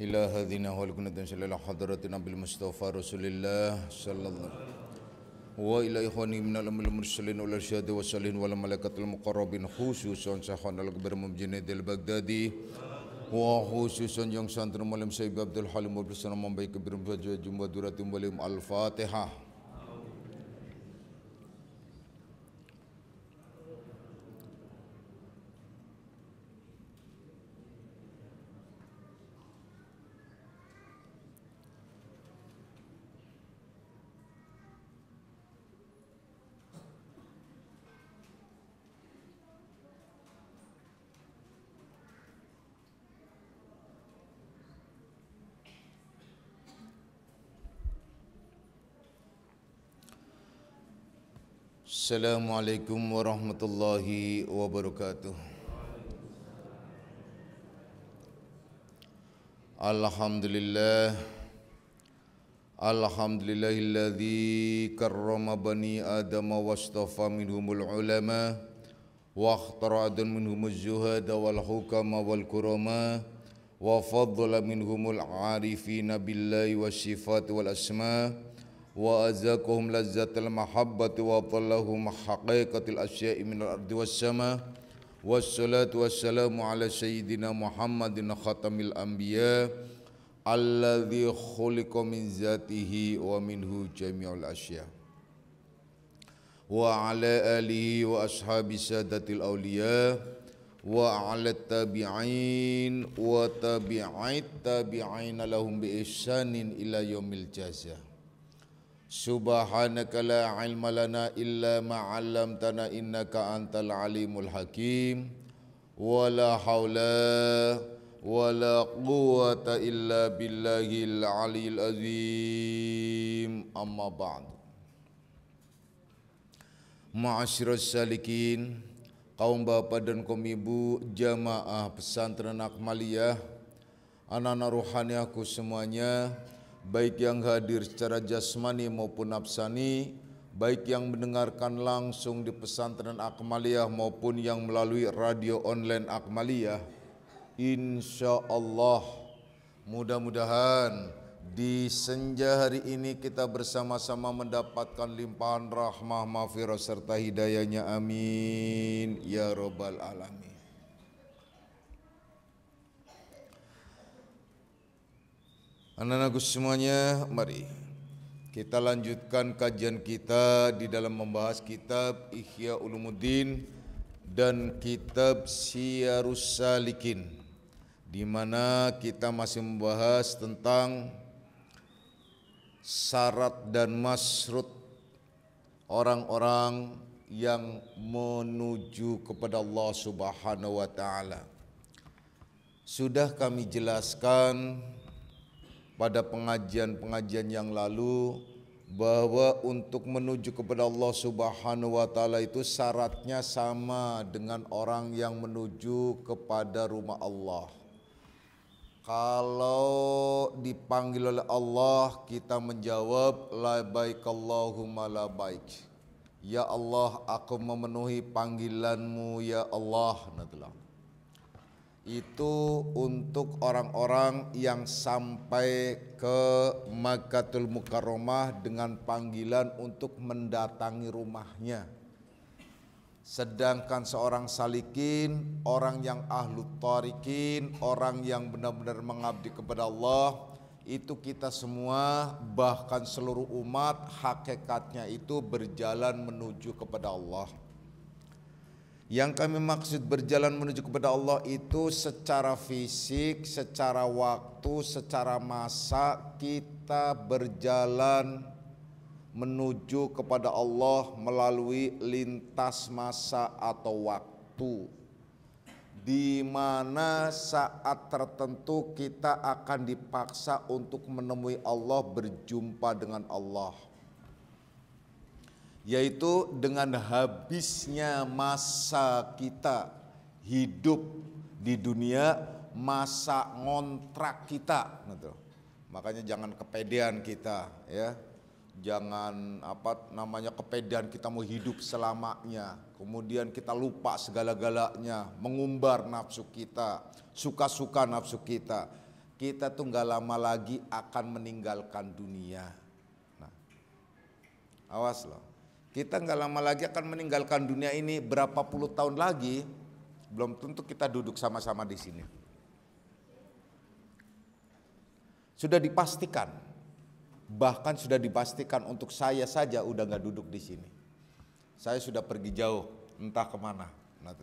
إلى هذين والكنة صلى الله حضرتنا بالمصطفى رسول الله صلى الله وإلى إخواني من المرسلين والأرشاد والصالحين والملائكة المقربين خصوصا شيخنا الكبير مجند البغدادي وخصوصا yang santri Maulana Syekh Abdul Halim bersama membaik kebirum saja jumlah duratim walim al-Fatihah. Assalamualaikum warahmatullahi wabarakatuh. Alhamdulillahilladzi karrama bani Adam wastafa minhumul ulama wa akhtara minhumuz zuhada wal hukama wal kurama wa faddala minhumul arifina billahi wassifat wal asma wa azaqahum lazzatal mahabbati wa talahum haqiqatil asya'i minal ardi was sama wassalatu wassalamu ala sayyidina Muhammadin khatamil anbiya alladzi khuliqa min zatihi wa minhu jami'ul asya wa ala alihi wa ashabi sadatil awliya wa ala tabi'in wa tabi'ait tabi'in lahum bi ihsanin ila yaumil jazaa. Subhanaka la ilma lana illa ma 'allamtana innaka antal alimul hakim wa la haula wa la quwwata illa billahil aliyil azim amma ba'd. Ma'asyiras salikin, kaum bapak dan kaum ibu jamaah pesantren Akmaliyah, anak-anak rohani aku semuanya, baik yang hadir secara jasmani maupun nafsani, baik yang mendengarkan langsung di pesantren Akmaliyah maupun yang melalui radio online Akmaliyah. Insya Allah mudah-mudahan di senja hari ini kita bersama-sama mendapatkan limpahan rahmah, maghfirah serta hidayahnya, amin ya rabbal alamin. Anak-anakku semuanya, mari kita lanjutkan kajian kita di dalam membahas kitab Ihya Ulumuddin dan kitab Siyarus Salikin, di mana kita masih membahas tentang syarat dan masyrut orang-orang yang menuju kepada Allah Subhanahu wa taala. Sudah kami jelaskan pada pengajian-pengajian yang lalu bahwa untuk menuju kepada Allah Subhanahu wa taala itu syaratnya sama dengan orang yang menuju kepada rumah Allah. Kalau dipanggil oleh Allah, kita menjawab labbaik Allahumma labbaik. Ya Allah, aku memenuhi panggilanmu ya Allah. Itu untuk orang-orang yang sampai ke Makkatul Mukarramah dengan panggilan untuk mendatangi rumahnya. Sedangkan seorang salikin, orang yang ahlu tarikin, orang yang benar-benar mengabdi kepada Allah, itu kita semua bahkan seluruh umat hakikatnya itu berjalan menuju kepada Allah. Yang kami maksud berjalan menuju kepada Allah itu secara fisik, secara waktu, secara masa kita berjalan menuju kepada Allah melalui lintas masa atau waktu, di mana saat tertentu kita akan dipaksa untuk menemui Allah, berjumpa dengan Allah, yaitu dengan habisnya masa kita hidup di dunia, masa ngontrak kita. Makanya jangan kepedean kita, ya. Jangan kepedean kita mau hidup selamanya, kemudian kita lupa segala-galanya, mengumbar nafsu kita, suka-suka nafsu kita. kita tuh nggak lama lagi akan meninggalkan dunia. Nah, awas loh, kita nggak lama lagi akan meninggalkan dunia ini. Berapa puluh tahun lagi belum tentu kita duduk sama-sama di sini. Sudah dipastikan, bahkan sudah dipastikan untuk saya saja udah nggak duduk di sini. Saya sudah pergi jauh, entah kemana. Nah,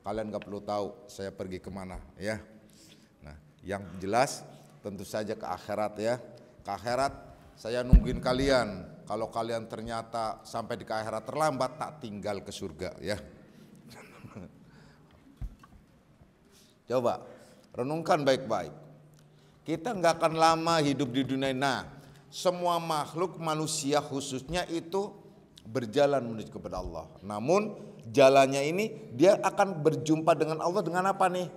kalian nggak perlu tahu saya pergi kemana ya. Nah, yang jelas tentu saja ke akhirat ya. Ke akhirat saya nungguin kalian. Kalau kalian ternyata sampai di akhirat terlambat, tak tinggal ke surga ya. Coba renungkan baik-baik. Kita nggak akan lama hidup di dunia. Nah, semua makhluk manusia khususnya itu berjalan menuju kepada Allah. Namun jalannya ini dia akan berjumpa dengan Allah dengan apa nih?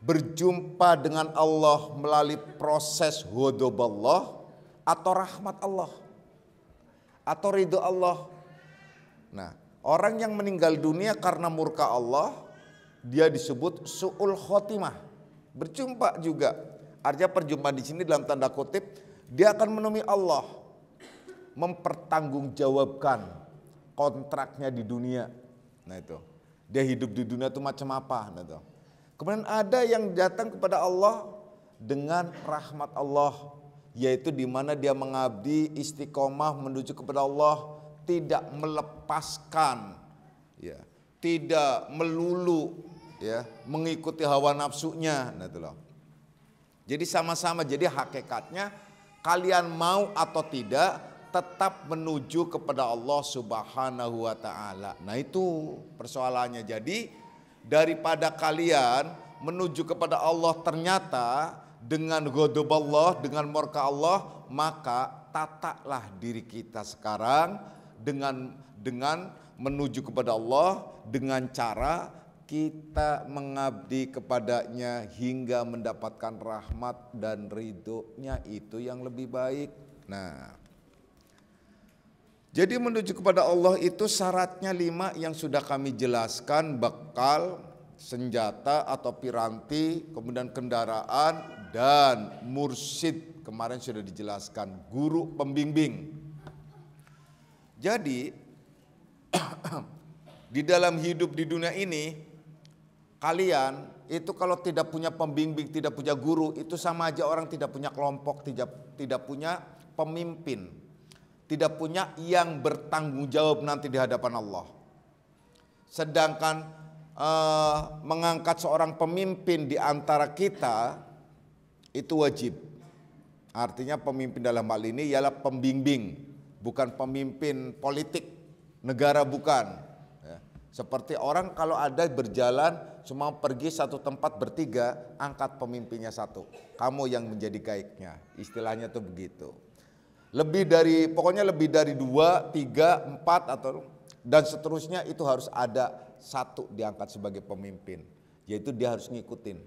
Berjumpa dengan Allah melalui proses ghadaballah atau rahmat Allah atau ridho Allah. Nah, orang yang meninggal dunia karena murka Allah, dia disebut su'ul khotimah. Berjumpa juga. Artinya perjumpaan di sini dalam tanda kutip, dia akan menemui Allah, mempertanggungjawabkan kontraknya di dunia. Nah itu, dia hidup di dunia itu macam apa? Nah itu. Kemudian ada yang datang kepada Allah dengan rahmat Allah, yaitu di mana dia mengabdi istiqomah menuju kepada Allah, tidak melepaskan, ya, tidak melulu, ya, mengikuti hawa nafsunya. Nah itu loh. Jadi sama-sama. Jadi hakikatnya kalian mau atau tidak, tetap menuju kepada Allah Subhanahu wa ta'ala. Nah itu persoalannya. Jadi daripada kalian menuju kepada Allah ternyata dengan ghadab Allah, dengan murka Allah, maka tataklah diri kita sekarang dengan menuju kepada Allah dengan cara kita mengabdi kepadanya hingga mendapatkan rahmat dan ridhonya, itu yang lebih baik. Nah, jadi menuju kepada Allah itu syaratnya 5 yang sudah kami jelaskan: bekal, senjata atau piranti, kemudian kendaraan, dan mursyid. Kemarin sudah dijelaskan, guru pembimbing. Jadi di dalam hidup di dunia ini, kalian itu kalau tidak punya pembimbing, tidak punya guru, itu sama aja orang tidak punya kelompok, tidak punya pemimpin, tidak punya yang bertanggung jawab nanti di hadapan Allah. Sedangkan mengangkat seorang pemimpin di antara kita itu wajib. Artinya pemimpin dalam hal ini ialah pembimbing, bukan pemimpin politik negara, bukan. Ya. Seperti orang kalau ada berjalan cuma pergi satu tempat bertiga, angkat pemimpinnya satu, kamu yang menjadi guide-nya. Istilahnya tuh begitu. Pokoknya lebih dari 2, 3, 4 atau dan seterusnya, itu harus ada satu diangkat sebagai pemimpin, yaitu dia harus ngikutin.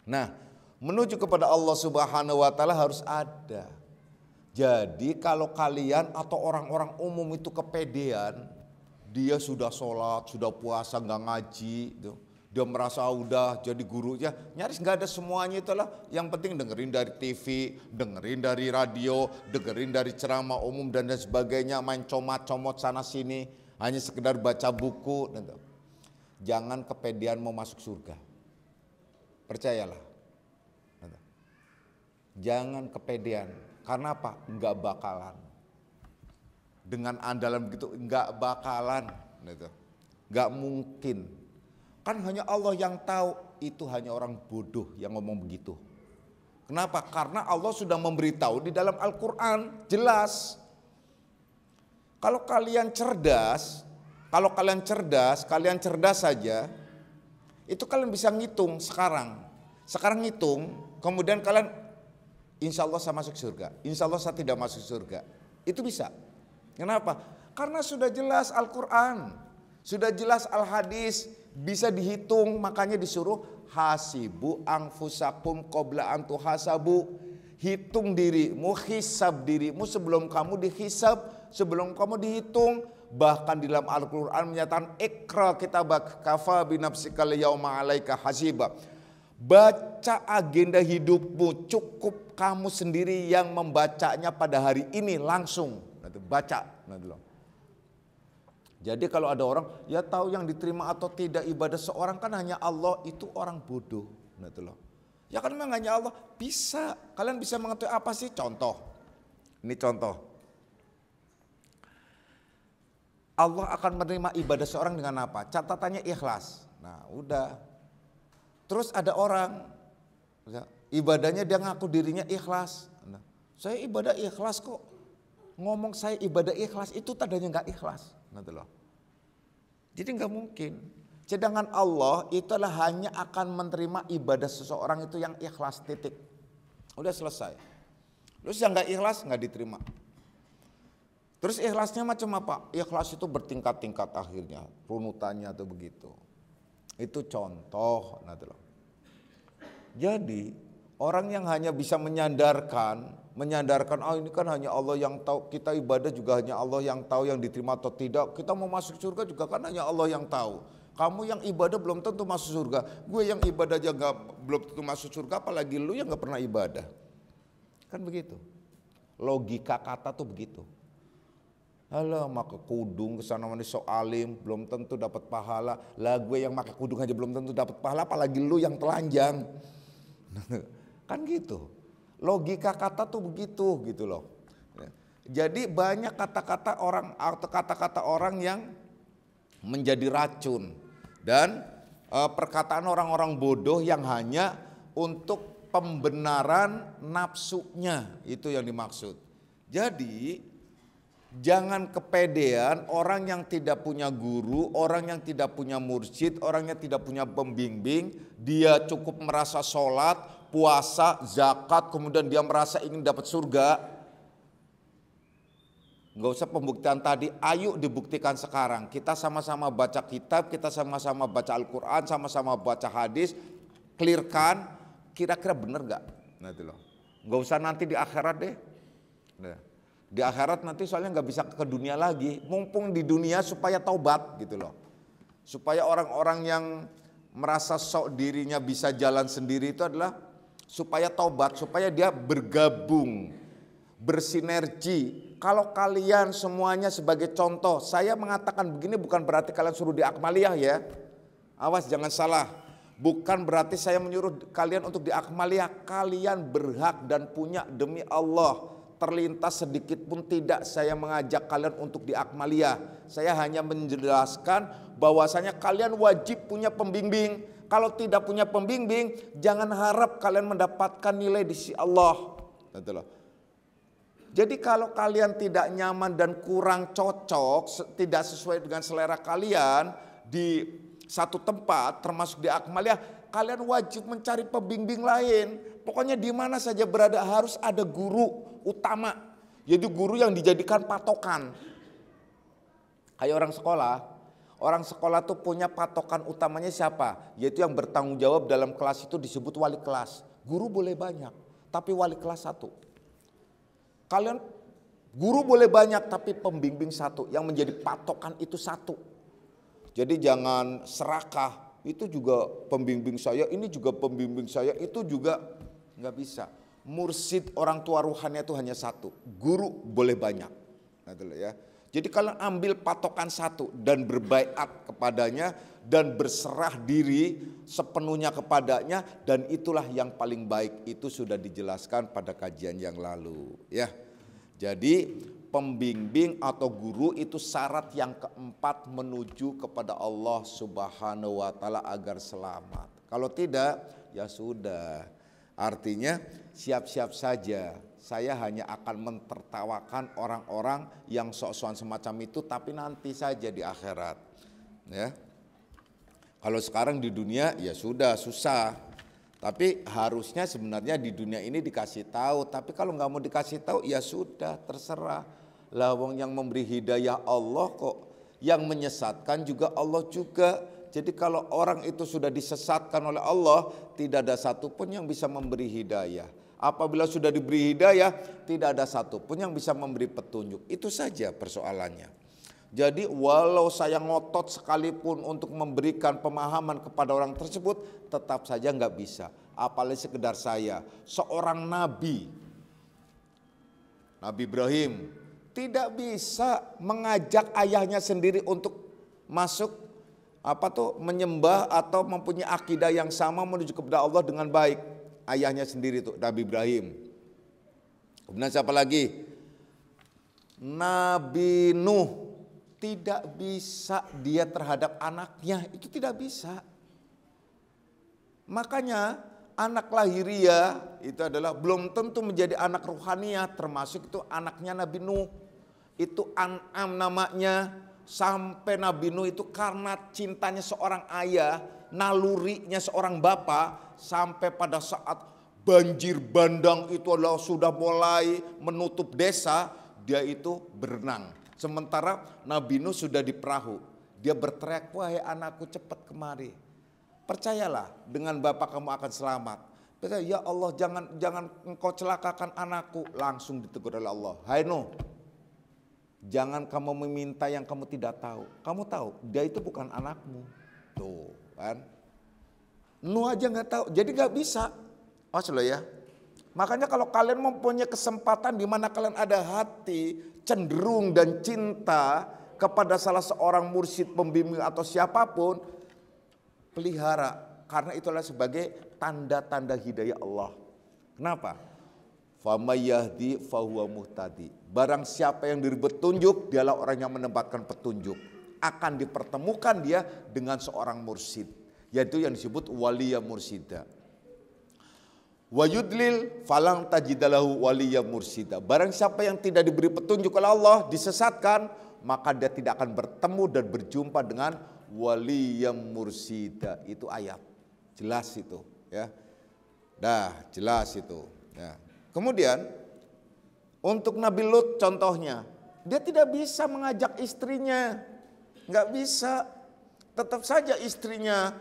Nah, menuju kepada Allah Subhanahu wa ta'ala harus ada. Jadi kalau kalian atau orang-orang umum itu kepedean, dia sudah sholat, sudah puasa, nggak ngaji, dia merasa udah jadi gurunya, nyaris nggak ada semuanya. Itulah yang penting dengerin dari TV, dengerin dari radio, dengerin dari ceramah umum dan sebagainya, main comot-comot sana sini, hanya sekedar baca buku. Jangan kepedean mau masuk surga, percayalah. Jangan kepedean, karena apa? Nggak bakalan. Dengan andalan begitu nggak bakalan, nggak mungkin. Kan hanya Allah yang tahu, itu hanya orang bodoh yang ngomong begitu. Kenapa? Karena Allah sudah memberitahu di dalam Al-Quran, jelas. Kalau kalian cerdas, kalian cerdas saja, itu kalian bisa ngitung sekarang. Sekarang ngitung, kemudian kalian, insya Allah saya masuk surga, insya Allah saya tidak masuk surga. Itu bisa. Kenapa? Karena sudah jelas Al-Quran, sudah jelas Al-Hadis, bisa dihitung. Makanya disuruh hasibu anfusakum qabla an tuhasabu. Hitung dirimu, hisab dirimu sebelum kamu dihisab, sebelum kamu dihitung. Bahkan di dalam Al-Quran menyatakan ikra kitabak kafa binafsikal yauma alaika hasiba. Baca agenda hidupmu, cukup kamu sendiri yang membacanya pada hari ini langsung. Baca. Jadi kalau ada orang, ya tahu yang diterima atau tidak ibadah seorang kan hanya Allah, itu orang bodoh. Ya kan memang hanya Allah, bisa. Kalian bisa mengetahui apa sih? Contoh. Ini contoh. Allah akan menerima ibadah seorang dengan apa? Catatannya ikhlas. Nah udah. Terus ada orang, ibadahnya dia ngaku dirinya ikhlas. Nah, saya ibadah ikhlas kok. Ngomong saya ibadah ikhlas itu tandanya nggak ikhlas. Jadi nggak mungkin. Sedangkan Allah itulah hanya akan menerima ibadah seseorang itu yang ikhlas, titik. Udah selesai. Terus yang nggak ikhlas nggak diterima. Terus ikhlasnya macam apa? Ikhlas itu bertingkat-tingkat akhirnya, runutannya tuh begitu. Itu contoh. Jadi orang yang hanya bisa menyandarkan ini kan hanya Allah yang tahu, kita ibadah juga hanya Allah yang tahu yang diterima atau tidak, kita mau masuk surga juga kan hanya Allah yang tahu. Kamu yang ibadah belum tentu masuk surga, gue yang ibadah aja belum tentu masuk surga, apalagi lu yang gak pernah ibadah. Kan begitu, logika kata tuh begitu. Alah, pakai kudung kesana mana sok alim belum tentu dapat pahala. Lah gue yang pakai kudung aja belum tentu dapat pahala, apalagi lu yang telanjang. Kan gitu. Logika kata tuh begitu gitu loh. Jadi banyak kata-kata orang atau kata-kata orang yang menjadi racun dan perkataan orang-orang bodoh yang hanya untuk pembenaran nafsunya, itu yang dimaksud. Jadi jangan kepedean orang yang tidak punya guru, orang yang tidak punya mursyid, orang yang tidak punya pembimbing, dia cukup merasa sholat, puasa, zakat, kemudian dia merasa ingin dapat surga. Gak usah pembuktian tadi, ayo dibuktikan sekarang. Kita sama-sama baca kitab, kita sama-sama baca Al-Quran, sama-sama baca hadis, clearkan, kira-kira benar gak? Nah itu loh. Gak usah nanti di akhirat deh. Nah. Di akhirat nanti soalnya nggak bisa ke dunia lagi, mumpung di dunia supaya taubat gitu loh. Supaya orang-orang yang merasa sok dirinya bisa jalan sendiri itu adalah supaya taubat, supaya dia bergabung, bersinergi. Kalau kalian semuanya sebagai contoh, saya mengatakan begini bukan berarti kalian suruh di akmaliyah ya. Awas jangan salah. Bukan berarti saya menyuruh kalian untuk di akmaliyah, kalian berhak dan punya demi Allah. Terlintas sedikit pun tidak saya mengajak kalian untuk di akmaliyah. Saya hanya menjelaskan bahwasanya kalian wajib punya pembimbing. Kalau tidak punya pembimbing, jangan harap kalian mendapatkan nilai di sisi Allah. Jadi kalau kalian tidak nyaman dan kurang cocok, tidak sesuai dengan selera kalian di satu tempat, termasuk di akmaliyah, kalian wajib mencari pembimbing lain. Pokoknya di mana saja berada harus ada guru utama, yaitu guru yang dijadikan patokan. Kayak orang sekolah tuh punya patokan utamanya siapa? Yaitu yang bertanggung jawab dalam kelas itu disebut wali kelas. Guru boleh banyak, tapi wali kelas satu. Kalian guru boleh banyak, tapi pembimbing satu, yang menjadi patokan itu satu. Jadi jangan serakah, itu juga pembimbing saya, ini juga pembimbing saya, itu juga nggak bisa. Mursyid orang tua ruhannya itu hanya satu, guru boleh banyak. Nah, ya. Jadi kalian ambil patokan satu dan berbaiat kepadanya dan berserah diri sepenuhnya kepadanya, dan itulah yang paling baik. Itu sudah dijelaskan pada kajian yang lalu ya. Jadi pembimbing atau guru itu syarat yang keempat menuju kepada Allah Subhanahu wa taala agar selamat. Kalau tidak ya sudah. Artinya siap-siap saja, saya hanya akan mentertawakan orang-orang yang sok-sokan semacam itu, tapi nanti saja di akhirat. Ya. Kalau sekarang di dunia ya sudah susah, tapi harusnya sebenarnya di dunia ini dikasih tahu. Tapi kalau nggak mau dikasih tahu ya sudah terserah. Lawang yang memberi hidayah Allah kok, yang menyesatkan juga Allah juga. Jadi kalau orang itu sudah disesatkan oleh Allah, tidak ada satupun yang bisa memberi hidayah. Apabila sudah diberi hidayah, tidak ada satupun yang bisa memberi petunjuk. Itu saja persoalannya. Jadi walau saya ngotot sekalipun untuk memberikan pemahaman kepada orang tersebut, tetap saja nggak bisa. Apalagi sekedar saya, seorang nabi, Nabi Ibrahim, tidak bisa mengajak ayahnya sendiri untuk masuk menyembah atau mempunyai akidah yang sama menuju kepada Allah dengan baik. Ayahnya sendiri tuh Nabi Ibrahim. Kemudian siapa lagi? Nabi Nuh, tidak bisa dia terhadap anaknya, itu tidak bisa. Makanya anak lahiriah itu adalah belum tentu menjadi anak ruhaniah, termasuk itu anaknya Nabi Nuh. Itu An'am namanya. Sampai Nabi Nuh itu karena cintanya seorang ayah, nalurinya seorang bapak, sampai pada saat banjir bandang itu adalah sudah mulai menutup desa, dia itu berenang. Sementara Nabi Nuh sudah di perahu, dia berteriak, wahai anakku cepat kemari. Percayalah dengan bapak kamu akan selamat. Percaya, ya Allah jangan engkau celakakan anakku. Langsung ditegur oleh Allah, hai Nuh, jangan kamu meminta yang kamu tidak tahu. Kamu tahu dia itu bukan anakmu. Tuh kan, Nuh aja nggak tahu, jadi nggak bisa. Loh ya. Makanya kalau kalian mempunyai kesempatan di mana kalian ada hati cenderung dan cinta kepada salah seorang mursyid, pembimbing atau siapapun, pelihara, karena itulah sebagai tanda-tanda hidayah Allah. Kenapa? Famay yahdi fahuwa muhtadi. Barang siapa yang diberi petunjuk, dialah orang yang mendapatkan petunjuk. Akan dipertemukan dia dengan seorang mursyid, yaitu yang disebut waliya mursyidah. Wa yudlil falang tajidalahu waliya mursyidah. Barang siapa yang tidak diberi petunjuk oleh Allah, disesatkan, maka dia tidak akan bertemu dan berjumpa dengan waliya mursyidah. Itu ayat, jelas itu ya. Dah jelas itu ya. Kemudian untuk Nabi Lut contohnya, dia tidak bisa mengajak istrinya, nggak bisa. Tetap saja istrinya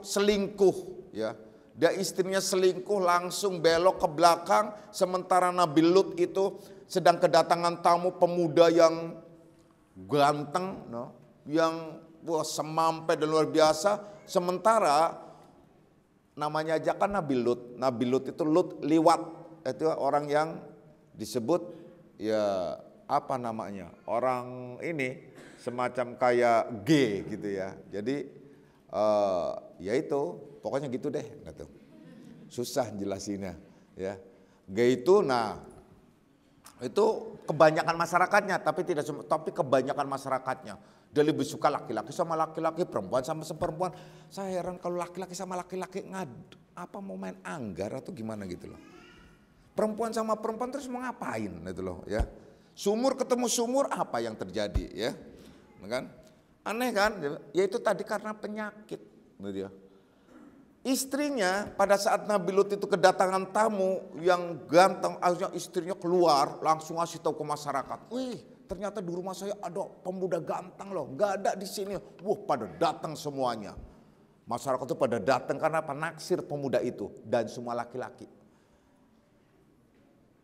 selingkuh ya. Dia istrinya selingkuh, langsung belok ke belakang, sementara Nabi Lut itu sedang kedatangan tamu pemuda yang ganteng, yang semampai dan luar biasa. Sementara namanya aja kan Nabi Lut. Nabi Lut itu liwat, itu orang yang disebut ya orang ini semacam kayak G gitu ya. Jadi ya itu pokoknya gitu deh, gitu. Susah jelasinnya ya. G itu itu kebanyakan masyarakatnya, tapi kebanyakan masyarakatnya dia lebih suka laki-laki sama laki-laki, perempuan sama perempuan. Saya heran kalau laki-laki sama laki-laki mau main anggar atau gimana gitu loh. Perempuan sama perempuan terus mau ngapain gitu loh ya. Sumur ketemu sumur, apa yang terjadi ya. Kan? Aneh kan? Yaitu tadi karena penyakit gitu ya. Istrinya pada saat Nabi Lut itu kedatangan tamu yang ganteng, akhirnya istrinya keluar langsung ngasih tahu ke masyarakat. Wih, ternyata di rumah saya ada pemuda ganteng loh, nggak ada di sini. Wah, pada datang semuanya. Masyarakat itu pada datang karena apa? Naksir pemuda itu dan semua laki-laki.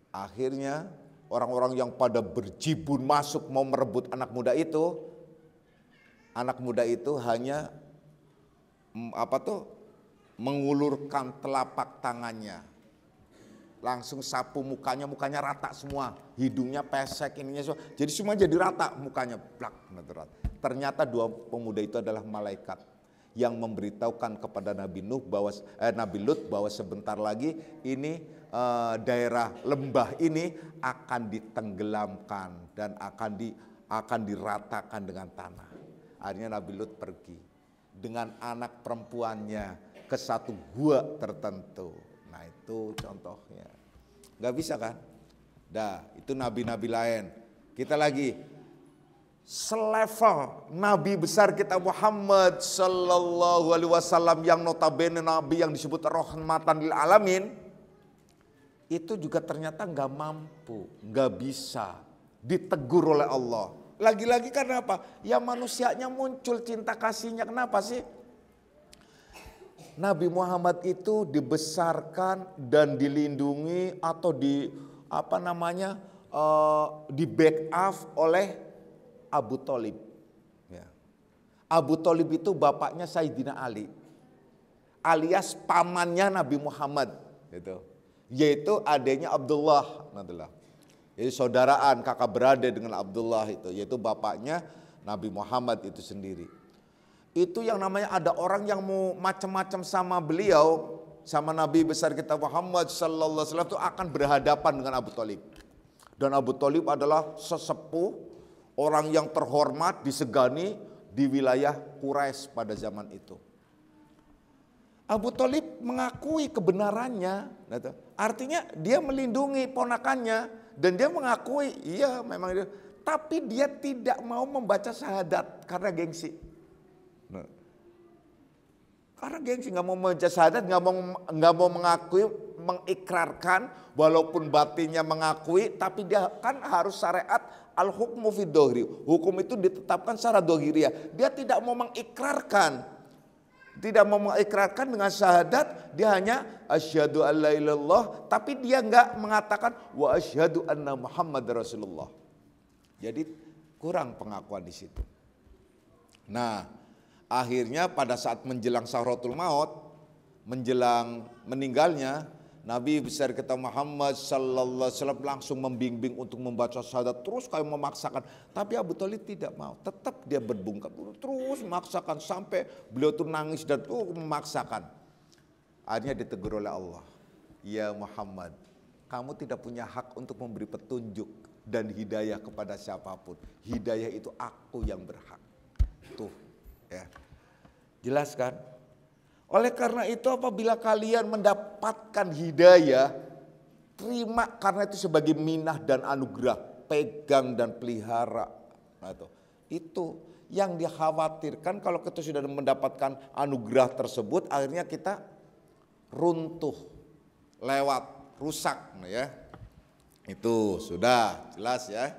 Akhirnya orang-orang yang pada berjibun masuk mau merebut anak muda itu hanya mengulurkan telapak tangannya, langsung sapu mukanya rata semua, hidungnya pesek, ininya semua, jadi semua jadi rata mukanya, plak. Ternyata dua pemuda itu adalah malaikat yang memberitahukan kepada Nabi Lut bahwa sebentar lagi ini daerah lembah ini akan ditenggelamkan dan akan diratakan dengan tanah. Akhirnya Nabi Lut pergi dengan anak perempuannya ke satu gua tertentu. Nah itu contohnya. Gak bisa kan? Itu nabi-nabi lain. Kita lagi selevel nabi besar kita Muhammad sallallahu alaihi wasallam yang notabene nabi yang disebut rahmatan lil alamin. Itu juga ternyata gak mampu, gak bisa, ditegur oleh Allah. Lagi-lagi karena apa? Ya manusianya muncul cinta kasihnya. Kenapa sih? Nabi Muhammad itu dibesarkan dan dilindungi atau di backup oleh Abu Thalib. Ya. Abu Thalib itu bapaknya Sayyidina Ali, alias pamannya Nabi Muhammad, gitu. Yaitu adiknya Abdullah. Jadi saudaraan, kakak beradik dengan Abdullah itu, yaitu bapaknya Nabi Muhammad itu sendiri. Itu yang namanya ada orang yang mau macam-macam sama beliau, sama Nabi besar kita Muhammad sallallahu alaihi wasallam, itu akan berhadapan dengan Abu Thalib. Dan Abu Thalib adalah sesepuh, orang yang terhormat, disegani di wilayah Quraisy pada zaman itu. Abu Thalib mengakui kebenarannya, artinya dia melindungi ponakannya dan dia mengakui iya memang dia, tapi dia tidak mau membaca syahadat karena gengsi. Karena gengsi, nggak mau membaca syahadat, nggak mau mengakui, mengikrarkan, walaupun batinnya mengakui, tapi dia kan harus syariat al-hukmu fid dohri. Hukum itu ditetapkan secara dohiriyah. Dia tidak mau mengikrarkan, dengan syahadat, dia hanya asyhadu an la ilaha illallah, tapi dia nggak mengatakan wa asyhadu anna Muhammad Rasulullah. Jadi kurang pengakuan di situ. Nah, akhirnya pada saat menjelang sakratul maut, menjelang meninggalnya, Nabi besar kita Muhammad sallallahu alaihi wasallam langsung membimbing untuk membaca syahadat, terus kayak memaksakan. Tapi Abu Thalib tidak mau, tetap dia berbungkam, terus memaksakan sampai beliau tuh nangis dan memaksakan. Akhirnya ditegur oleh Allah, ya Muhammad, kamu tidak punya hak untuk memberi petunjuk dan hidayah kepada siapapun. Hidayah itu aku yang berhak. Tuh, ya. Jelas kan? Oleh karena itu apabila kalian mendapatkan hidayah, terima karena itu sebagai minah dan anugerah, pegang dan pelihara. Nah, itu yang dikhawatirkan kalau kita sudah mendapatkan anugerah tersebut, akhirnya kita runtuh, lewat, rusak, ya. Itu sudah jelas ya.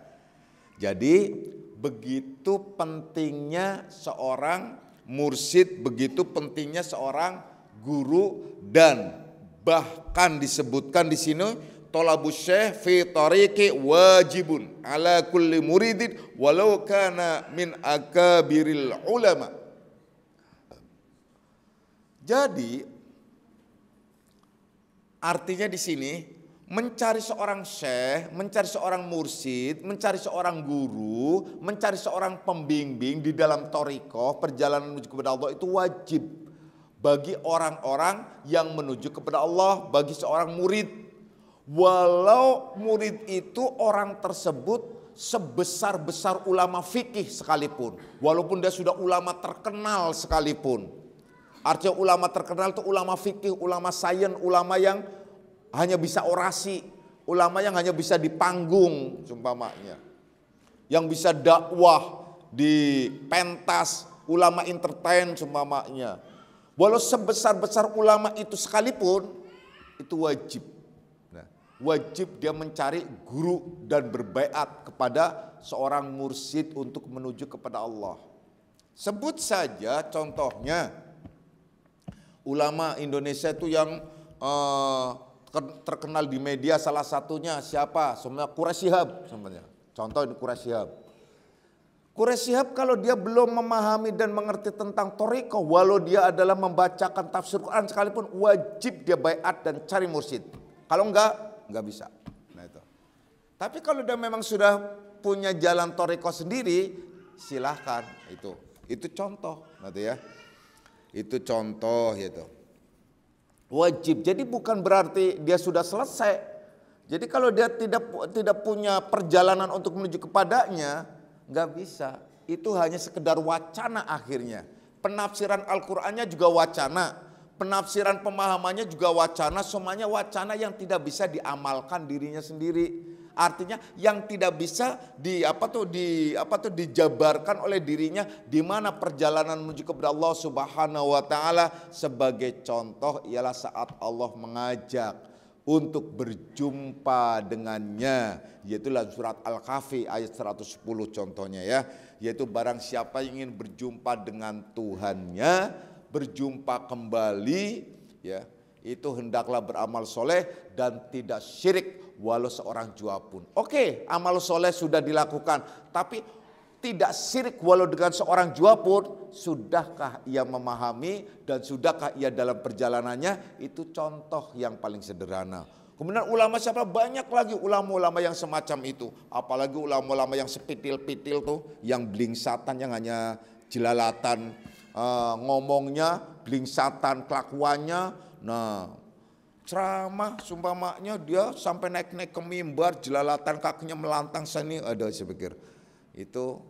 Jadi begitu pentingnya seorang mursyid, begitu pentingnya seorang guru, dan bahkan disebutkan di sini thalabus syekh fi tariqi wajibun ala kulli muridin walau kana min akabiril ulama. Jadi artinya di sini mencari seorang syekh, mencari seorang mursyid, mencari seorang guru, mencari seorang pembimbing di dalam thariqah, perjalanan menuju kepada Allah itu wajib bagi orang-orang yang menuju kepada Allah, bagi seorang murid. Walau murid itu orang tersebut sebesar-besar ulama fikih sekalipun, walaupun dia sudah ulama terkenal sekalipun. Artinya ulama terkenal itu ulama fikih, ulama sains, ulama yang hanya bisa orasi, ulama yang hanya bisa di panggung seumpamanya, yang bisa dakwah di pentas, ulama entertain seumpamanya. Walau sebesar-besar ulama itu sekalipun, itu wajib. Nah, wajib dia mencari guru dan berbaiat kepada seorang mursyid untuk menuju kepada Allah. Sebut saja contohnya ulama Indonesia itu yang terkenal di media, salah satunya siapa? Sebenarnya Quraisy Shihab sebenarnya. Contoh ini Quraisy Shihab. Quraisy Shihab kalau dia belum memahami dan mengerti tentang thariqah, walau dia adalah membacakan tafsir Quran sekalipun, wajib dia baiat dan cari mursyid. Kalau enggak bisa. Nah itu. Tapi kalau dia memang sudah punya jalan thariqah sendiri, silahkan itu. Itu contoh, nanti ya. Itu contoh gitu. Wajib, jadi bukan berarti dia sudah selesai. Jadi kalau dia tidak punya perjalanan untuk menuju kepadanya, nggak bisa. Itu hanya sekedar wacana akhirnya. Penafsiran Al-Qur'annya juga wacana, penafsiran pemahamannya juga wacana, semuanya wacana yang tidak bisa diamalkan dirinya sendiri. Artinya yang tidak bisa dijabarkan oleh dirinya, di mana perjalanan menuju kepada Allah Subhanahu wa taala. Sebagai contoh ialah saat Allah mengajak untuk berjumpa dengannya, yaitu dalam surat Al-Kahfi ayat 110 contohnya ya, yaitu barang siapa yang ingin berjumpa dengan Tuhannya, berjumpa kembali ya, itu hendaklah beramal soleh dan tidak syirik walau seorang jua pun. Oke, amal soleh sudah dilakukan, tapi tidak syirik walau dengan seorang jua pun, sudahkah ia memahami dan sudahkah ia dalam perjalanannya, itu contoh yang paling sederhana. Kemudian ulama siapa? Banyak lagi ulama-ulama yang semacam itu. Apalagi ulama-ulama yang sepitil-pitil tuh, yang blingsatan, yang hanya jelalatan ngomongnya, blingsatan kelakuannya. Nah, ceramah sumpamanya dia sampai naik-naik ke mimbar, jelalatan kakinya melantang sini, ada saya pikir. Itu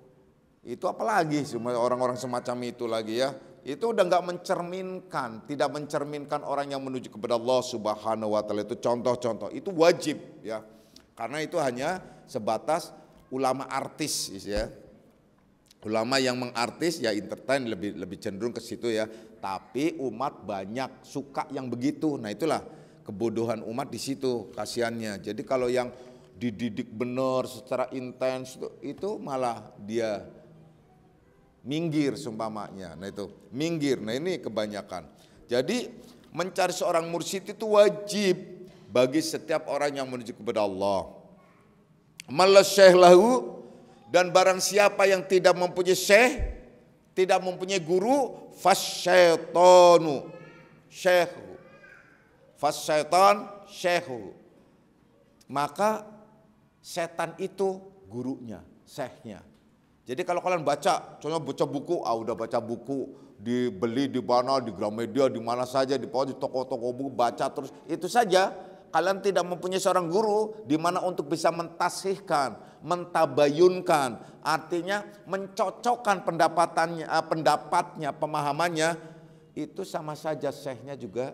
apalagi semua orang-orang semacam itu lagi ya. Itu udah nggak mencerminkan, tidak mencerminkan orang yang menuju kepada Allah Subhanahu wa taala. Itu contoh-contoh, itu wajib ya. Karena itu hanya sebatas ulama artis ya. Ulama yang mengartis ya entertain, lebih cenderung ke situ ya. Tapi umat banyak suka yang begitu. Nah, itulah kebodohan umat di situ kasihannya. Jadi kalau yang dididik benar secara intens itu malah dia minggir sumpamanya. Nah itu minggir. Nah ini kebanyakan. Jadi mencari seorang mursyid itu wajib bagi setiap orang yang menuju kepada Allah. Malas syekh lahu, dan barang siapa yang tidak mempunyai syekh, tidak mempunyai guru, fasyaitanu syekhu, fasyaitan syekhu, maka setan itu gurunya, syekhnya. Jadi kalau kalian baca, contohnya baca buku, udah baca buku, dibeli di mana, di Gramedia, di mana saja, di toko-toko buku, baca terus, itu saja. Kalian tidak mempunyai seorang guru di mana untuk bisa mentasihkan, mentabayunkan, artinya mencocokkan pendapatnya, pemahamannya, itu sama saja syekhnya juga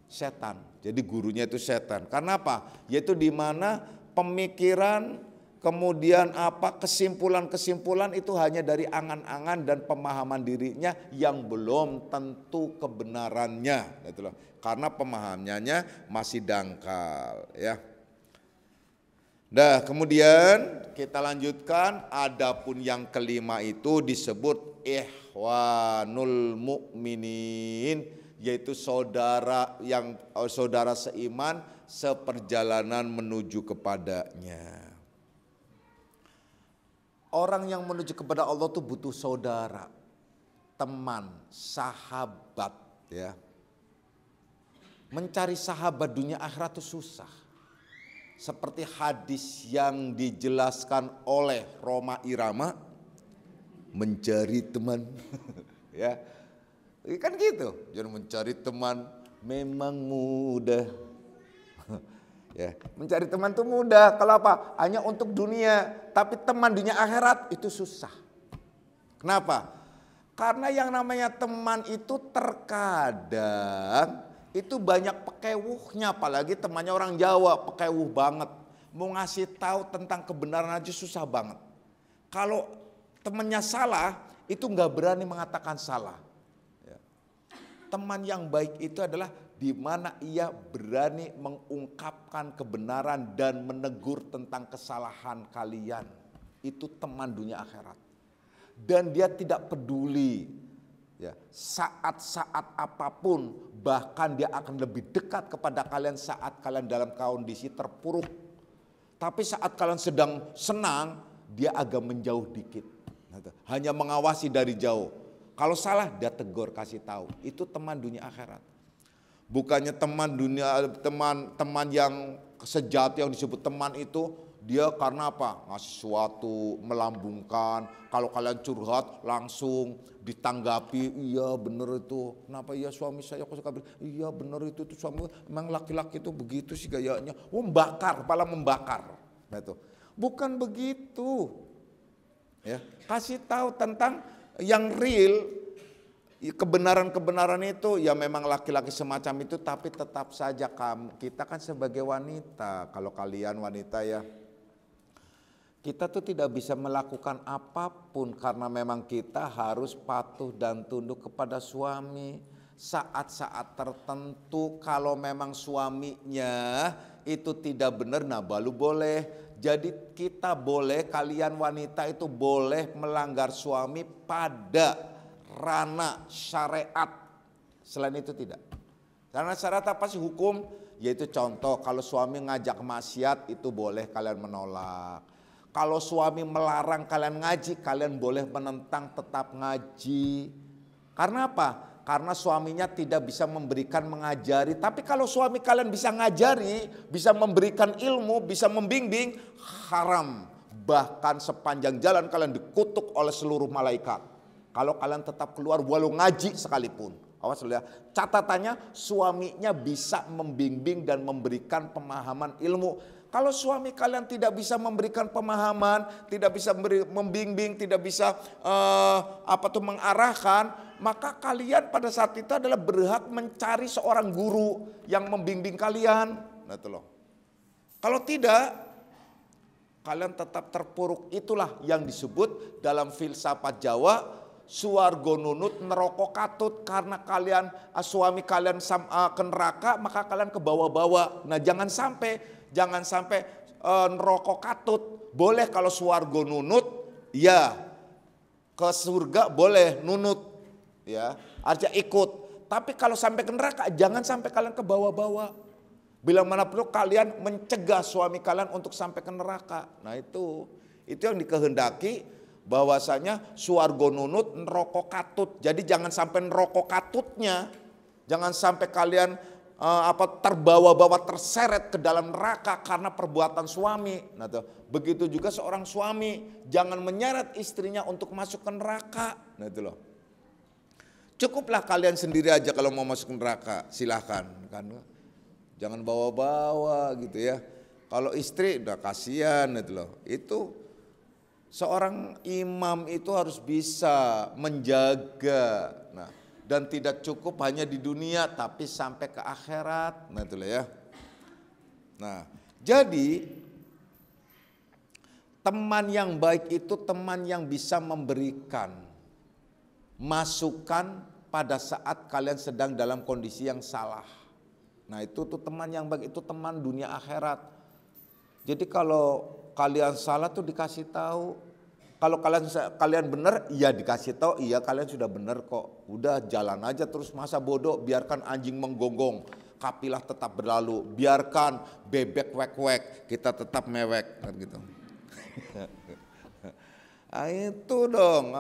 setan. Jadi gurunya itu setan. Karena apa? Yaitu di mana pemikiran, kemudian kesimpulan-kesimpulan itu hanya dari angan-angan dan pemahaman dirinya yang belum tentu kebenarannya. Itulah. Karena pemahamannya masih dangkal ya. Nah, kemudian kita lanjutkan, adapun yang kelima itu disebut ikhwanul mukminin, yaitu saudara seiman seperjalanan menuju kepadanya. Orang yang menuju kepada Allah itu butuh saudara, teman, sahabat ya. Mencari sahabat dunia akhirat itu susah. Seperti hadis yang dijelaskan oleh Rhoma Irama, mencari teman ya. Kan gitu, jadi mencari teman memang mudah. Ya, mencari teman itu mudah. Kalau apa? Hanya untuk dunia. Tapi teman dunia akhirat itu susah. Kenapa? Karena yang namanya teman itu terkadang itu banyak pekewuhnya. Apalagi temannya orang Jawa, pekewuh banget. Mau ngasih tahu tentang kebenaran aja susah banget. Kalau temannya salah, itu nggak berani mengatakan salah. Teman yang baik itu adalah di mana ia berani mengungkapkan kebenaran dan menegur tentang kesalahan kalian. Itu teman dunia akhirat. Dan dia tidak peduli ya, saat-saat apapun, bahkan dia akan lebih dekat kepada kalian saat kalian dalam kondisi terpuruk. Tapi saat kalian sedang senang, dia agak menjauh dikit. Hanya mengawasi dari jauh. Kalau salah dia tegur, kasih tahu. Itu teman dunia akhirat. Bukannya teman yang sejati yang disebut teman itu dia karena apa? Ngasih sesuatu, melambungkan. Kalau kalian curhat langsung ditanggapi, iya benar itu. Kenapa iya suami saya kok suka bilang, iya benar itu suami, memang laki-laki itu begitu sih gayanya. Membakar, kepala membakar. Nah, itu. Bukan begitu. Ya, kasih tahu tentang yang real, kebenaran-kebenaran itu ya memang laki-laki semacam itu, tapi tetap saja kita kan sebagai wanita, kalau kalian wanita ya, kita tuh tidak bisa melakukan apapun karena memang kita harus patuh dan tunduk kepada suami. Saat-saat tertentu kalau memang suaminya itu tidak benar, nah baru boleh. Jadi kita boleh, kalian wanita itu boleh melanggar suami pada ranah syariat. Selain itu tidak. Karena syariat apa sih hukum? Yaitu contoh kalau suami ngajak maksiat itu boleh kalian menolak. Kalau suami melarang kalian ngaji, kalian boleh menentang tetap ngaji. Karena apa? Karena suaminya tidak bisa memberikan mengajari. Tapi kalau suami kalian bisa ngajari, bisa memberikan ilmu, bisa membimbing, haram. Bahkan sepanjang jalan kalian dikutuk oleh seluruh malaikat. Kalau kalian tetap keluar walau ngaji sekalipun. Awas ya, catatannya suaminya bisa membimbing dan memberikan pemahaman ilmu. Kalau suami kalian tidak bisa memberikan pemahaman, tidak bisa membimbing, tidak bisa mengarahkan, maka kalian pada saat itu adalah berhak mencari seorang guru yang membimbing kalian. Nah, itu loh. Kalau tidak, kalian tetap terpuruk. Itulah yang disebut dalam filsafat Jawa, suwargo nunut neraka katut. Karena kalian suami kalian ke neraka, maka kalian ke bawah-bawah. Nah, jangan sampai neraka katut. Boleh kalau suwargo nunut, ya ke surga boleh nunut, ya artinya ikut. Tapi kalau sampai ke neraka, jangan sampai kalian ke bawah-bawah. Bila mana perlu kalian mencegah suami kalian untuk sampai ke neraka. Nah itu yang dikehendaki, bahwasanya suwargo nunut neraka katut. Jadi jangan sampai neraka katutnya, jangan sampai kalian terbawa-bawa terseret ke dalam neraka karena perbuatan suami. Nah tuh, begitu juga seorang suami jangan menyeret istrinya untuk masuk ke neraka. Nah itu loh. Cukuplah kalian sendiri aja kalau mau masuk neraka, silahkan kan. Jangan bawa-bawa gitu ya. Kalau istri udah kasihan itu loh. Itu seorang imam itu harus bisa menjaga. Nah, dan tidak cukup hanya di dunia tapi sampai ke akhirat. Nah, itulah ya. Nah, jadi teman yang baik itu teman yang bisa memberikan masukan pada saat kalian sedang dalam kondisi yang salah. Nah, itu tuh teman yang baik, itu teman dunia akhirat. Jadi kalau kalian salah tuh dikasih tahu. Kalau kalian benar, ya dikasih tahu, iya kalian sudah benar kok. Udah jalan aja terus, masa bodoh, biarkan anjing menggonggong, kapilah tetap berlalu. Biarkan bebek wek-wek, kita tetap mewek kan gitu. Nah, itu dong,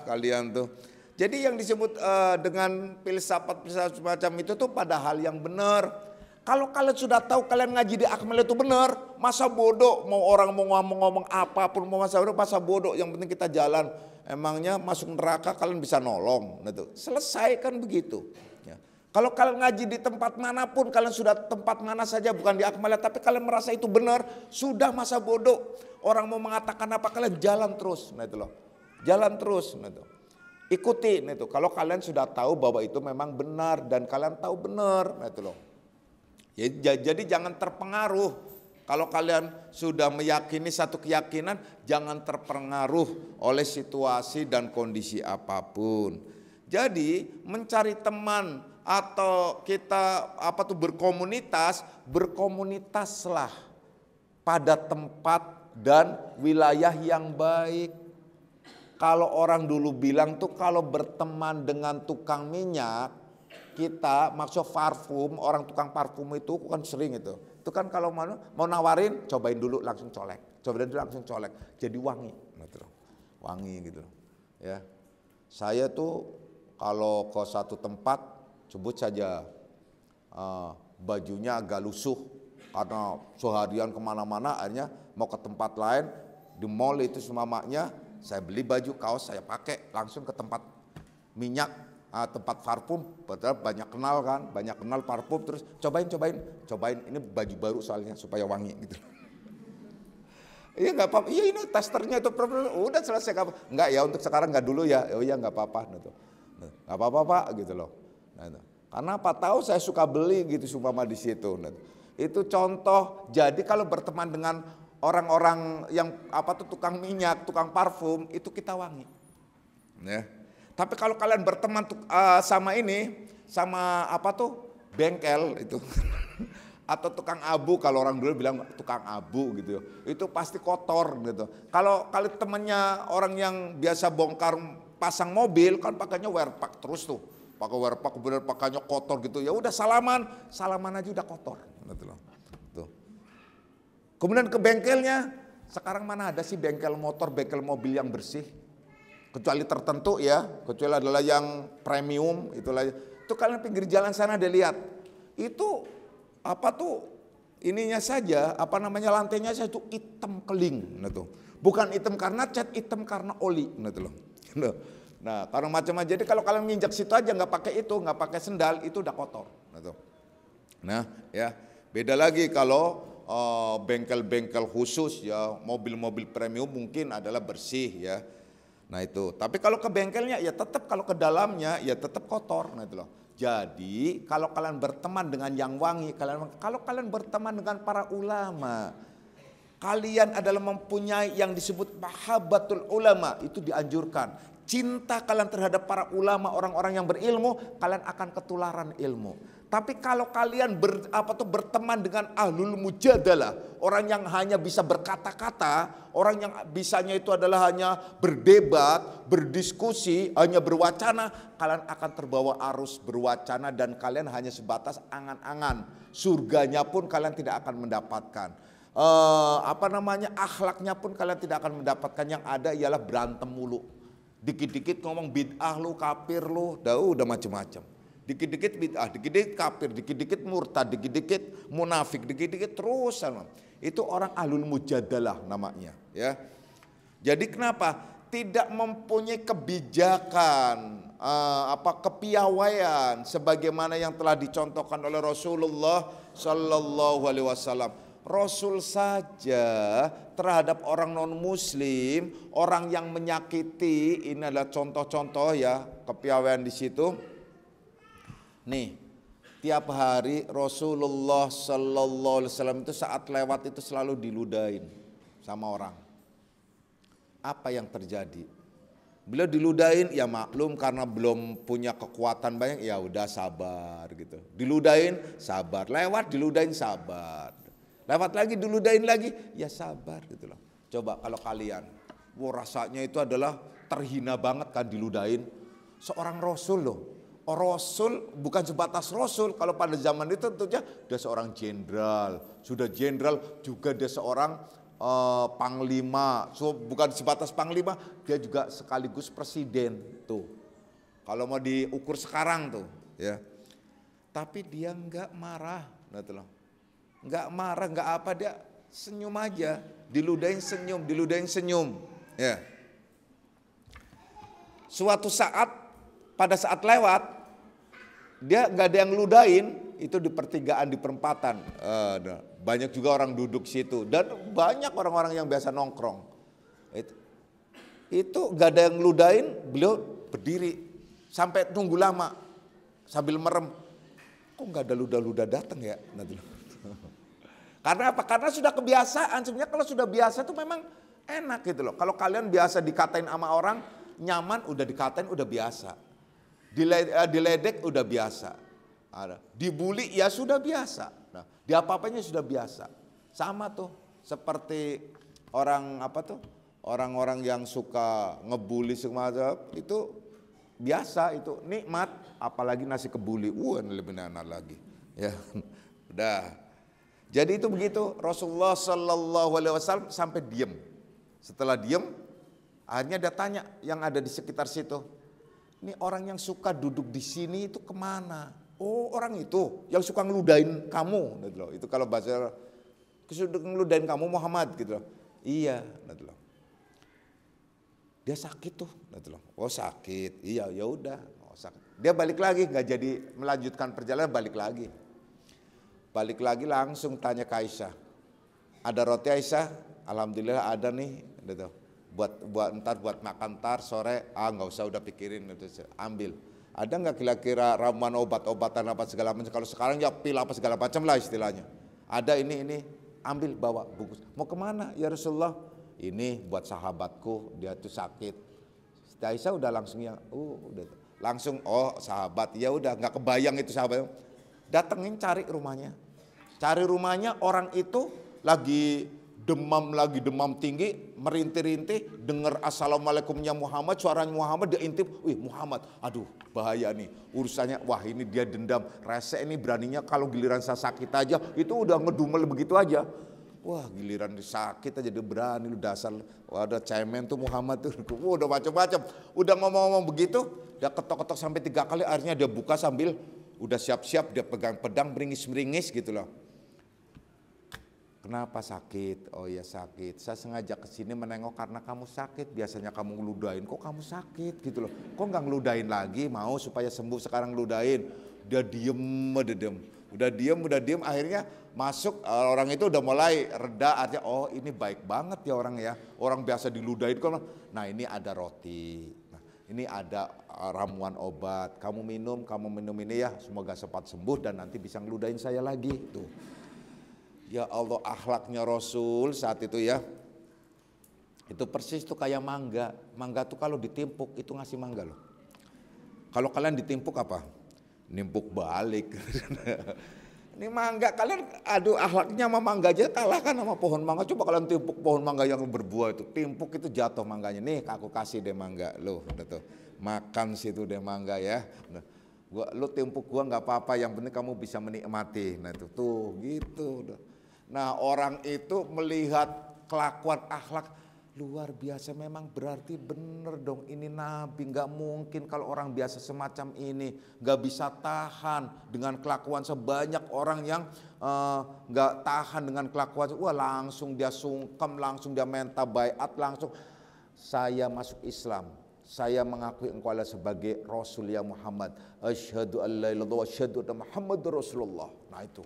kalian tuh. Jadi yang disebut dengan filsafat semacam itu tuh pada hal yang benar. Kalau kalian sudah tahu kalian ngaji di Akmal itu benar, masa bodoh mau orang mau ngomong apapun, mau masa bodoh, yang penting kita jalan. Emangnya masuk neraka kalian bisa nolong, gitu. Selesai kan begitu. Ya. Kalau kalian ngaji di tempat manapun, kalian sudah tempat mana saja, bukan di Akmal, tapi kalian merasa itu benar, sudah masa bodoh. Orang mau mengatakan apa, kalian jalan terus, nah itu loh, jalan terus, nah itu. Ikuti, nah itu. Kalau kalian sudah tahu bahwa itu memang benar dan kalian tahu benar, nah itu loh. Ya, jadi jangan terpengaruh. Kalau kalian sudah meyakini satu keyakinan, jangan terpengaruh oleh situasi dan kondisi apapun. Jadi mencari teman atau kita berkomunitaslah pada tempat dan wilayah yang baik. Kalau orang dulu bilang tuh kalau berteman dengan tukang minyak, kita maksud parfum, orang tukang parfum itu kan sering itu kan kalau mau nawarin cobain dulu langsung colek, jadi wangi, wangi gitu ya. Saya tuh kalau ke satu tempat sebut saja bajunya agak lusuh karena seharian kemana-mana, akhirnya mau ke tempat lain di mall itu semuanya saya beli baju kaos saya pakai langsung ke tempat minyak. Tempat parfum, padahal banyak kenal parfum, terus cobain ini baju baru soalnya supaya wangi gitu. Iya nggak apa-apa, iya ini testernya itu udah selesai, nggak ya untuk sekarang nggak dulu ya, oh iya nggak apa-apa, nggak apa-apa Pak gitu loh. Nah, karena apa tahu saya suka beli gitu sumama di situ. Itu contoh. Jadi kalau berteman dengan orang-orang yang tukang minyak, tukang parfum itu kita wangi, ya. Tapi kalau kalian berteman sama bengkel itu atau tukang abu, kalau orang dulu bilang tukang abu gitu, itu pasti kotor gitu. Kalau temannya orang yang biasa bongkar pasang mobil kan pakainya wearpack terus tuh, pakai wearpack kemudian pakainya kotor gitu, ya udah salaman aja udah kotor gitu loh. Tuh. Kemudian ke bengkelnya Sekarang mana ada sih bengkel motor, bengkel mobil yang bersih? Kecuali tertentu ya, kecuali adalah yang premium, itulah. Itu kalian pinggir jalan sana ada lihat. Itu apa tuh ininya saja, apa namanya lantainya saja itu hitam keling, nah tuh. Bukan hitam karena cat, hitam karena oli, nah tuh loh. Nah, karena macam-macam. Jadi kalau kalian nginjak situ aja nggak pakai itu, nggak pakai sendal, itu udah kotor, nah tuh. Nah, ya beda lagi kalau bengkel-bengkel khusus ya, mobil-mobil premium mungkin adalah bersih ya. Nah itu, tapi kalau ke bengkelnya ya tetap, kalau ke dalamnya ya tetap kotor, nah itu loh. Jadi kalau kalian berteman dengan yang wangi, kalau kalian berteman dengan para ulama, kalian adalah mempunyai yang disebut mahabbatul ulama, itu dianjurkan. Cinta kalian terhadap para ulama, orang-orang yang berilmu, kalian akan ketularan ilmu. Tapi kalau kalian berteman dengan ahlul mujadalah, orang yang hanya bisa berkata-kata, orang yang bisanya itu adalah hanya berdebat, berdiskusi, hanya berwacana, kalian akan terbawa arus berwacana dan kalian hanya sebatas angan-angan. Surganya pun kalian tidak akan mendapatkan. Akhlaknya pun kalian tidak akan mendapatkan, yang ada ialah berantem mulu. Dikit-dikit ngomong bid'ah lu, kafir lu, udah macam-macam. Dikit-dikit bid'ah, dikit-dikit kafir, dikit-dikit murtad, dikit-dikit munafik, dikit-dikit terus. Itu orang ahlul mujadalah namanya, ya. Jadi kenapa? Tidak mempunyai kebijakan, kepiawaian sebagaimana yang telah dicontohkan oleh Rasulullah Sallallahu Alaihi Wasallam. Rasul saja terhadap orang non muslim, orang yang menyakiti, ini adalah contoh-contoh ya kepiawaian di situ. Nih, tiap hari Rasulullah Sallallahu Alaihi Wasallam itu saat lewat itu selalu diludahin sama orang. Apa yang terjadi? Beliau diludahin, ya maklum karena belum punya kekuatan banyak, ya udah sabar gitu. Diludahin, sabar. Lewat diludahin, sabar. Lewat lagi diludahin lagi, ya sabar gitu loh. Coba kalau kalian, rasanya itu adalah terhina banget kan diludahin. Seorang Rasul loh. Rasul bukan sebatas Rasul, kalau pada zaman itu tentunya dia seorang jenderal, sudah jenderal juga dia seorang panglima, bukan sebatas panglima, dia juga sekaligus presiden tuh. Kalau mau diukur sekarang tuh, ya. Tapi dia nggak marah, nggak marah, nggak apa, dia senyum aja, diludahin senyum, ya. Suatu saat pada saat lewat, dia nggak ada yang ludahin, itu di pertigaan, di perempatan. Banyak juga orang duduk situ dan banyak orang-orang yang biasa nongkrong. Itu nggak ada yang ludahin, beliau berdiri sampai tunggu lama sambil merem. Kok nggak ada luda-luda datang ya? Karena apa? Karena sudah kebiasaan. Sebenarnya kalau sudah biasa itu memang enak gitu loh. Kalau kalian biasa dikatain sama orang, nyaman, udah dikatain udah biasa. Diledek udah biasa, dibully ya sudah biasa, diapa-apanya sudah biasa. Sama tuh seperti orang-orang yang suka ngebully semacam itu biasa, itu nikmat. Apalagi nasi kebuli, lebih enak lagi, ya. Udah. Jadi itu begitu, Rasulullah Sallallahu Alaihi Wasallam sampai diem. Setelah diem, akhirnya dia tanya yang ada di sekitar situ. Ini orang yang suka duduk di sini itu kemana? Oh, orang itu yang suka ngeludahin kamu, gitu loh. Itu kalau bahasa suka ngeludahin kamu Muhammad, gitu loh. Iya, gitu loh. Dia sakit tuh, gitu loh. Oh sakit, iya ya udah. Oh, sakit. Dia balik lagi, nggak jadi melanjutkan perjalanan, balik lagi langsung tanya ke Aisyah. Ada roti Aisyah? Alhamdulillah ada nih, gitu. Buat makan ntar sore, nggak usah, udah pikirin, ambil. Ada nggak kira-kira ramuan obat-obatan apa segala macam? Kalau sekarang ya pil apa segala macam lah istilahnya. Ada ini, ambil, bawa bungkus. Mau kemana ya Rasulullah? Ini buat sahabatku, dia tuh sakit. Aisyah udah langsung sahabat, ya udah nggak kebayang itu sahabat. Datengin cari rumahnya, orang itu lagi demam tinggi, merintih-rintih, dengar assalamualaikumnya Muhammad, suaranya Muhammad, dia intip, Muhammad, aduh bahaya nih urusannya, wah ini dia dendam, rese ini beraninya kalau giliran saya sakit aja, itu udah ngedumel begitu aja. Wah giliran sakit aja dia berani lu dasar. Wah ada cemen tuh Muhammad tuh. Udah macam-macam. Udah ngomong-ngomong begitu, dia ketok-ketok sampai 3 kali, akhirnya dia buka sambil udah siap-siap dia pegang pedang beringis-beringis gitu loh. Kenapa sakit? Oh ya sakit. Saya sengaja kesini menengok karena kamu sakit. Biasanya kamu ngeludahin, kok kamu sakit gitu loh. Kok nggak ngeludahin lagi? Mau supaya sembuh sekarang ngeludahin. Dia diem. Udah diem. Akhirnya masuk orang itu udah mulai reda. Artinya oh ini baik banget ya orang ya. Orang biasa diludahin. Nah ini ada roti. Nah, ini ada ramuan obat. Kamu minum ini ya. Semoga cepat sembuh dan nanti bisa ngeludahin saya lagi. Tuh. Ya Allah akhlaknya Rasul saat itu ya. Itu persis tuh kayak mangga. Mangga tuh kalau ditimpuk itu ngasih mangga loh. Kalau kalian ditimpuk apa? Nimpuk balik. Ini mangga kalian aduh akhlaknya sama mangga aja kalah kan sama pohon mangga. Coba kalian timpuk pohon mangga yang berbuah itu. Timpuk itu jatuh mangganya. Nih aku kasih deh mangga. Loh udah tuh. Makan situ deh mangga ya. Nah, lu timpuk gua nggak apa-apa. Yang penting kamu bisa menikmati. Nah itu tuh gitu. Nah orang itu melihat kelakuan akhlak luar biasa memang berarti bener dong ini Nabi. Gak mungkin kalau orang biasa semacam ini gak bisa tahan dengan kelakuan sebanyak orang yang gak tahan dengan kelakuan. Wah langsung dia sungkem, langsung dia minta baiat, langsung saya masuk Islam. Saya mengakui engkau adalah sebagai Rasul ya Muhammad. Asyhadu an la ilaha illallah wa asyhadu anna Muhammadar Rasulullah. Nah itu.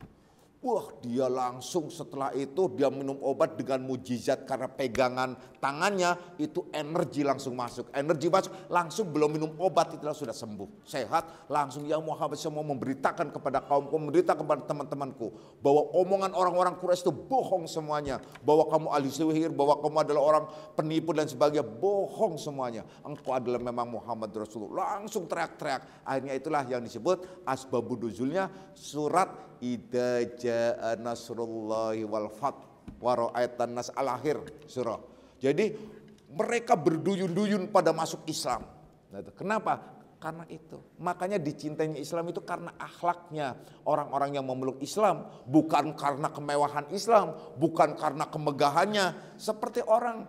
Wah dia langsung setelah itu dia minum obat dengan mujizat karena pegangan tangannya itu energi langsung masuk. Energi masuk langsung belum minum obat itu sudah sembuh. Sehat langsung ya Muhammad semua memberitakan kepada kaumku, memberitakan kepada teman-temanku. Bahwa omongan orang-orang Quraisy itu bohong semuanya. Bahwa kamu ahli sihir, bahwa kamu adalah orang penipu dan sebagainya. Bohong semuanya. Engkau adalah memang Muhammad Rasulullah. Langsung teriak-teriak. Akhirnya itulah yang disebut asbabun nuzulnya surat Idza jaa nasrullahi wal fath wa ra'aitan nas al-akhir surah. Jadi mereka berduyun-duyun pada masuk Islam. Nah, kenapa? Karena itu. Makanya dicintainya Islam itu karena akhlaknya orang-orang yang memeluk Islam, bukan karena kemewahan Islam, bukan karena kemegahannya. Seperti orang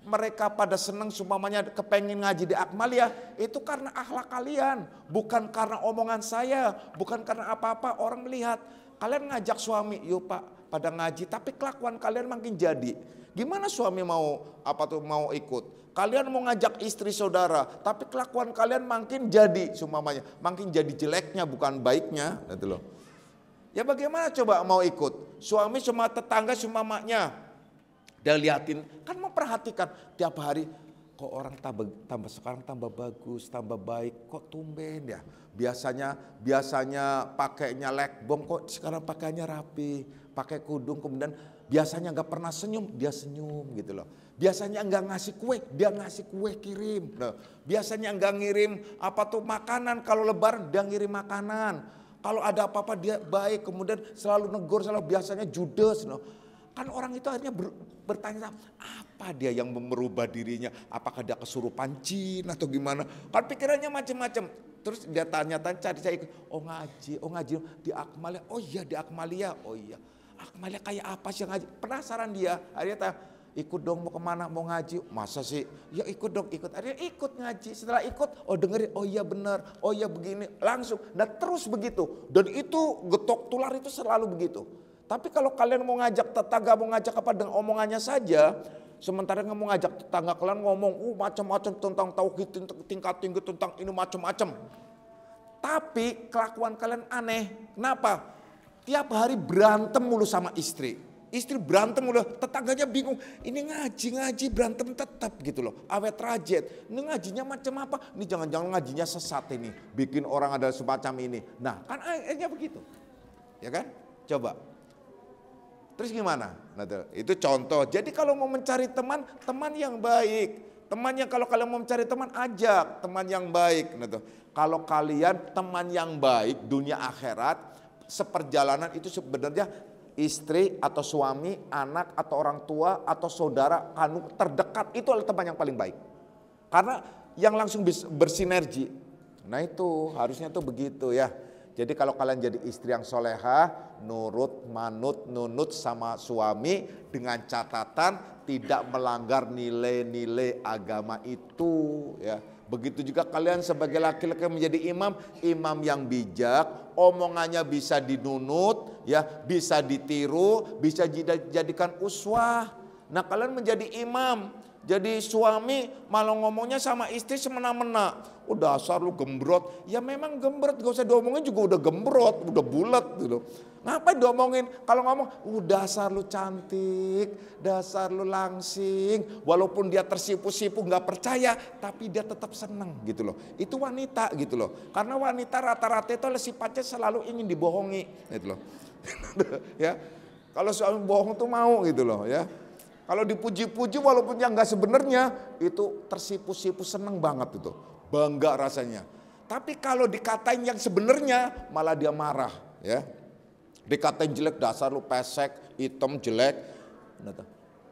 mereka pada senang sumamanya kepengen ngaji di Akmaliyah itu karena akhlak kalian, bukan karena omongan saya, bukan karena apa-apa. Orang melihat kalian ngajak suami, yuk Pak pada ngaji, tapi kelakuan kalian makin jadi. Gimana suami mau mau ikut? Kalian mau ngajak istri saudara, tapi kelakuan kalian makin jadi sumamanya, makin jadi jeleknya bukan baiknya, gitu loh. Ya bagaimana coba mau ikut? Suami sama tetangga sumamanya dia liatin, kan memperhatikan tiap hari, kok orang tambah sekarang tambah bagus, tambah baik, kok tumben ya. Biasanya pakainya lekbong, kok sekarang pakainya rapi, pakai kudung, kemudian biasanya nggak pernah senyum, dia senyum gitu loh. Biasanya nggak ngasih kue, dia ngasih kue kirim. Nah, biasanya nggak ngirim makanan, kalau lebaran dia ngirim makanan. Kalau ada apa-apa dia baik, kemudian selalu negur, selalu biasanya judes. No. Kan orang itu akhirnya bertanya, apa dia yang merubah dirinya? Apakah dia kesurupan jin atau gimana? Kan pikirannya macam-macam. Terus dia tanya-tanya, cari saya ikut. Oh ngaji di Akmaliyah. Oh iya di Akmaliyah. Oh iya. Akmaliyah kayak apa sih ngaji? Penasaran dia. Akhirnya tanya, ikut dong mau kemana? Mau ngaji? Masa sih? Ya ikut dong, ikut. Akhirnya ikut ngaji. Setelah ikut, oh dengerin. Oh iya benar. Oh iya begini. Langsung. Dan terus begitu. Dan itu getok tular itu selalu begitu. Tapi kalau kalian mau ngajak tetangga, mau ngajak apa dengan omongannya saja, sementara mau ngajak tetangga kalian ngomong macam-macam tentang tauhid, tingkat tinggi tentang ini macam-macam. Tapi kelakuan kalian aneh. Kenapa? Tiap hari berantem mulu sama istri. Istri berantem mulu, tetangganya bingung. Ini ngaji berantem tetap gitu loh. Awet rajet. Ini ngajinya macam apa? Ini jangan-jangan ngajinya sesat ini. Bikin orang ada semacam ini. Nah kan akhirnya begitu. Ya kan? Coba. Terus gimana? Nah, itu contoh. Jadi kalau mau mencari teman yang baik. Teman yang kalau kalian mau mencari teman, ajak teman yang baik. Nah, kalau kalian teman yang baik dunia akhirat, seperjalanan itu sebenarnya istri atau suami, anak atau orang tua atau saudara kandung terdekat itu adalah teman yang paling baik. Karena yang langsung bersinergi. Nah itu harusnya tuh begitu ya. Jadi kalau kalian jadi istri yang solehah, nurut, manut, nunut sama suami dengan catatan tidak melanggar nilai-nilai agama itu, ya. Begitu juga kalian sebagai laki-laki menjadi imam, imam yang bijak, omongannya bisa dinunut, ya, bisa ditiru, bisa dijadikan uswah. Nah, kalian menjadi imam, jadi suami malah ngomongnya sama istri semena-mena. Oh, dasar lu gembrot. Ya memang gembrot, gak usah diomongin juga udah gembrot, udah bulat gitu. Ngapain diomongin? Kalau ngomong, dasar lu cantik, dasar lu langsing. Walaupun dia tersipu-sipu gak percaya, tapi dia tetap senang gitu loh. Itu wanita gitu loh. Karena wanita rata-rata itu sifatnya selalu ingin dibohongi gitu loh. Ya, kalau suami bohong tuh mau gitu loh ya. Kalau dipuji-puji walaupun yang nggak sebenarnya itu tersipu-sipu, seneng banget itu, bangga rasanya. Tapi kalau dikatain yang sebenarnya malah dia marah, ya. Dikatain jelek, dasar lu pesek, hitam jelek,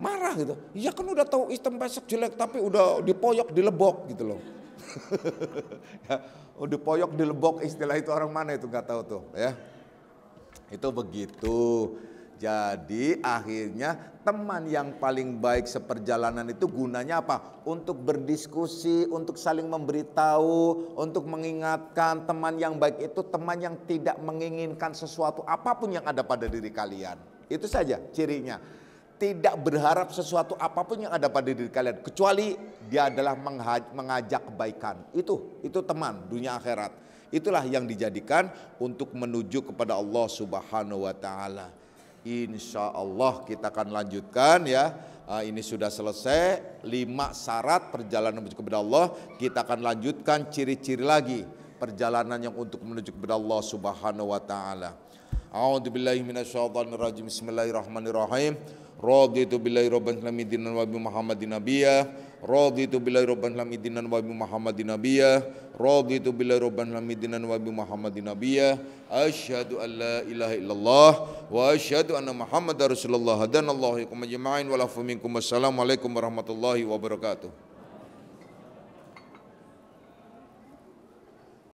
marah gitu. Iya kan udah tahu hitam pesek jelek tapi udah dipoyok dilebok gitu loh. Ya, dipoyok dilebok istilah itu orang mana itu nggak tahu tuh, ya. Itu begitu. Jadi akhirnya teman yang paling baik seperjalanan itu gunanya apa? Untuk berdiskusi, untuk saling memberitahu, untuk mengingatkan. Teman yang baik itu teman yang tidak menginginkan sesuatu apapun yang ada pada diri kalian. Itu saja cirinya. Tidak berharap sesuatu apapun yang ada pada diri kalian. Kecuali dia adalah mengajak kebaikan. Itu teman dunia akhirat. Itulah yang dijadikan untuk menuju kepada Allah Subhanahu wa Ta'ala. Insya Allah kita akan lanjutkan ya. Ini sudah selesai 5 syarat perjalanan menuju kepada Allah. Kita akan lanjutkan ciri-ciri lagi perjalanan yang untuk menuju kepada Allah Subhanahu wa Ta'ala. A'udzubillahi minasyaitonirrajim. Bismillahirrahmanirrahim. Raditu billahi rabban alamin dinan wa bi Muhammadin nabiyya. Raditu billahi rabban alamin dinan wa bi Muhammadin nabiyya. Raditu billahi rabban alamin dinan wa bi Muhammadin nabiyya. Asyhadu an la ilaha illallah wa asyhadu anna Muhammadar Rasulullah. Hadanallahu ikum ajma'in wa lafu minkum. Wassalamualaikum warahmatullahi wabarakatuh.